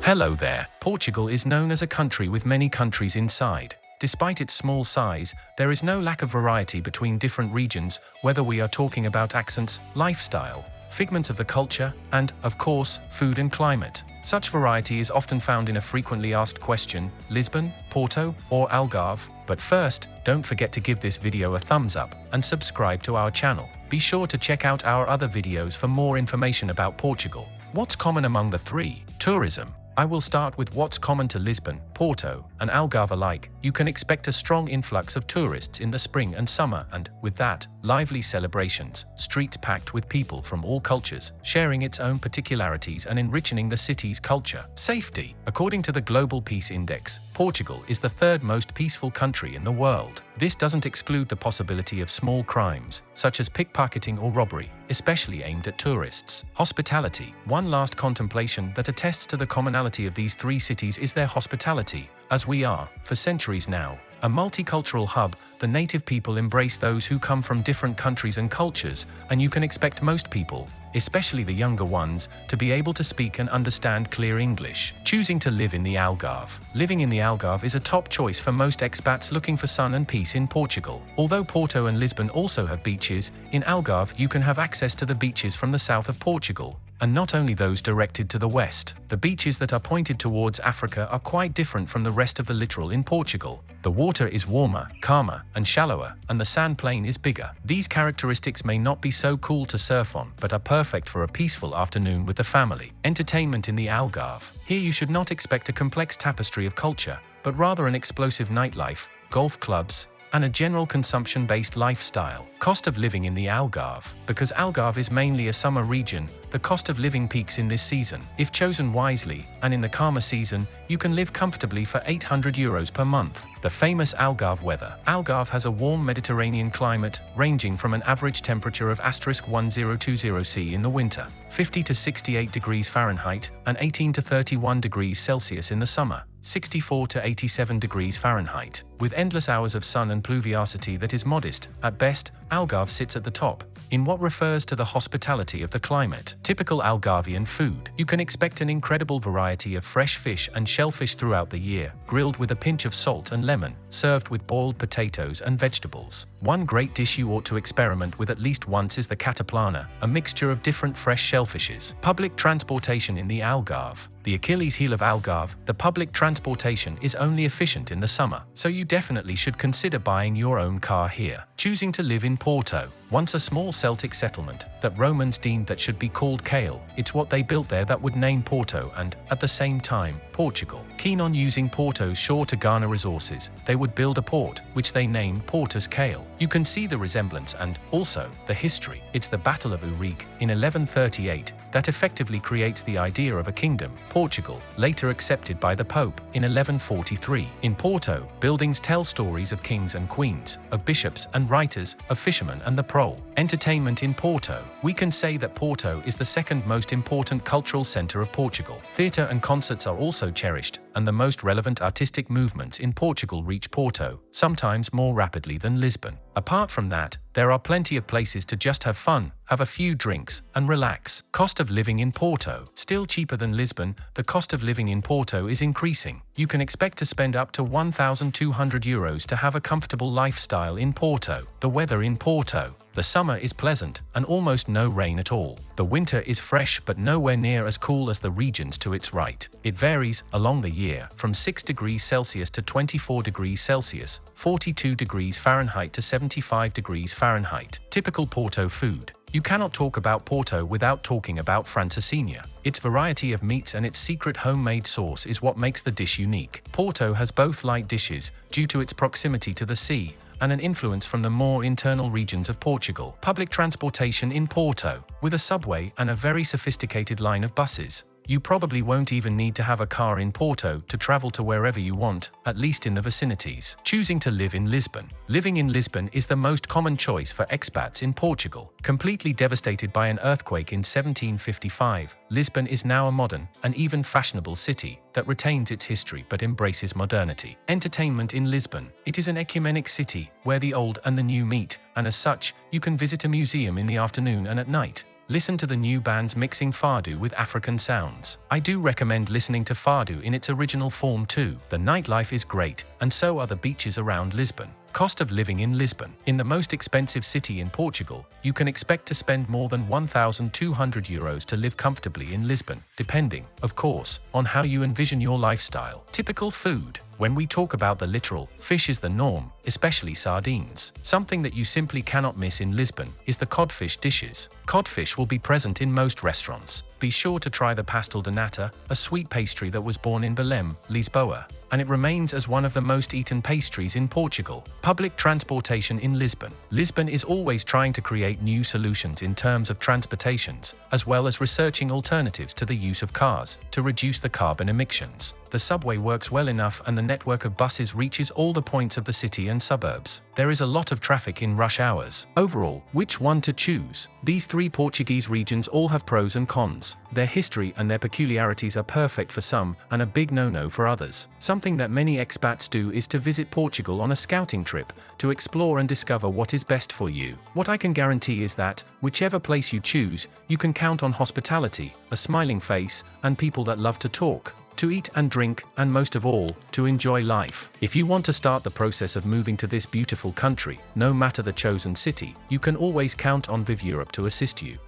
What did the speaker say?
Hello there. Portugal is known as a country with many countries inside. Despite its small size, there is no lack of variety between different regions, whether we are talking about accents, lifestyle, figments of the culture, and, of course, food and climate. Such variety is often found in a frequently asked question: Lisbon, Porto, or Algarve? But first, don't forget to give this video a thumbs up and subscribe to our channel. Be sure to check out our other videos for more information about Portugal. What's common among the three? Tourism. I will start with what's common to Lisbon, Porto, and Algarve alike. You can expect a strong influx of tourists in the spring and summer, and, with that, lively celebrations, streets packed with people from all cultures, sharing its own particularities and enriching the city's culture. Safety. According to the Global Peace Index, Portugal is the third most peaceful country in the world. This doesn't exclude the possibility of small crimes, such as pickpocketing or robbery, especially aimed at tourists. Hospitality. One last contemplation that attests to the commonality of these three cities is their hospitality. As we are, for centuries now, a multicultural hub, the native people embrace those who come from different countries and cultures, and you can expect most people, especially the younger ones, to be able to speak and understand clear English. Choosing to live in the Algarve. Living in the Algarve is a top choice for most expats looking for sun and peace in Portugal. Although Porto and Lisbon also have beaches, in Algarve you can have access to the beaches from the south of Portugal, and not only those directed to the west. The beaches that are pointed towards Africa are quite different from the rest of the littoral in Portugal. The water is warmer, calmer, and shallower, and the sand plane is bigger. These characteristics may not be so cool to surf on, but are perfect for a peaceful afternoon with the family. Entertainment in the Algarve. Here you should not expect a complex tapestry of culture, but rather an explosive nightlife, golf clubs, and a general consumption-based lifestyle. Cost of living in the Algarve. Because Algarve is mainly a summer region, the cost of living peaks in this season. If chosen wisely, and in the calmer season, you can live comfortably for €800 per month. The famous Algarve weather. Algarve has a warm Mediterranean climate, ranging from an average temperature of −1020 C in the winter, 50 to 68 degrees Fahrenheit, and 18 to 31 degrees Celsius in the summer, 64 to 87 degrees Fahrenheit. With endless hours of sun and pluviosity that is modest, at best, Algarve sits at the top in what refers to the hospitality of the climate. Typical Algarvian food. You can expect an incredible variety of fresh fish and shellfish throughout the year, grilled with a pinch of salt and lemon, served with boiled potatoes and vegetables. One great dish you ought to experiment with at least once is the cataplana, a mixture of different fresh shellfishes. Public transportation in the Algarve. The Achilles heel of Algarve, the public transportation is only efficient in the summer, so you definitely should consider buying your own car here. Choosing to live in Porto. Once a small Celtic settlement that Romans deemed that should be called Cale, it's what they built there that would name Porto and, at the same time, Portugal. Keen on using Porto's shore to garner resources, they would build a port, which they named Portus Cale. You can see the resemblance and, also, the history. It's the Battle of Urique, in 1138, that effectively creates the idea of a kingdom, Portugal, later accepted by the Pope, in 1143. In Porto, buildings tell stories of kings and queens, of bishops and writers, of fishermen and the prole. Entertainment in Porto. We can say that Porto is the second most important cultural center of Portugal. Theatre and concerts are also cherished, and the most relevant artistic movements in Portugal reach Porto, sometimes more rapidly than Lisbon. Apart from that, there are plenty of places to just have fun, have a few drinks, and relax. Cost of living in Porto. Still cheaper than Lisbon, the cost of living in Porto is increasing. You can expect to spend up to €1,200 to have a comfortable lifestyle in Porto. The weather in Porto. The summer is pleasant, and almost no rain at all. The winter is fresh but nowhere near as cool as the regions to its right. It varies, along the year, from 6 degrees Celsius to 24 degrees Celsius, 42 degrees Fahrenheit to 75 degrees Fahrenheit. Typical Porto food. You cannot talk about Porto without talking about francesinha. Its variety of meats and its secret homemade sauce is what makes the dish unique. Porto has both light dishes, due to its proximity to the sea, and an influence from the more internal regions of Portugal. Public transportation in Porto. With a subway and a very sophisticated line of buses, you probably won't even need to have a car in Porto to travel to wherever you want, at least in the vicinities. Choosing to live in Lisbon. Living in Lisbon is the most common choice for expats in Portugal. Completely devastated by an earthquake in 1755, Lisbon is now a modern and even fashionable city that retains its history but embraces modernity. Entertainment in Lisbon. It is an ecumenic city where the old and the new meet, and as such, you can visit a museum in the afternoon and at night. Listen to the new bands mixing Fado with African sounds. I do recommend listening to Fado in its original form too. The nightlife is great, and so are the beaches around Lisbon. Cost of living in Lisbon. In the most expensive city in Portugal, you can expect to spend more than €1,200 to live comfortably in Lisbon, depending, of course, on how you envision your lifestyle. Typical food. When we talk about the literal, fish is the norm, especially sardines. Something that you simply cannot miss in Lisbon is the codfish dishes. Codfish will be present in most restaurants. Be sure to try the pastel de nata, a sweet pastry that was born in Belém, Lisboa, and it remains as one of the most eaten pastries in Portugal. Public transportation in Lisbon. Lisbon is always trying to create new solutions in terms of transportations, as well as researching alternatives to the use of cars to reduce the carbon emissions. The subway works well enough and the network of buses reaches all the points of the city and suburbs. There is a lot of traffic in rush hours. Overall, which one to choose? These three Portuguese regions all have pros and cons. Their history and their peculiarities are perfect for some and a big no-no for others. Something that many expats do is to visit Portugal on a scouting trip to explore and discover what is best for you. What I can guarantee is that, whichever place you choose, you can count on hospitality, a smiling face, and people that love to talk, to eat and drink, and most of all, to enjoy life. If you want to start the process of moving to this beautiful country, no matter the chosen city, you can always count on Viv Europe to assist you.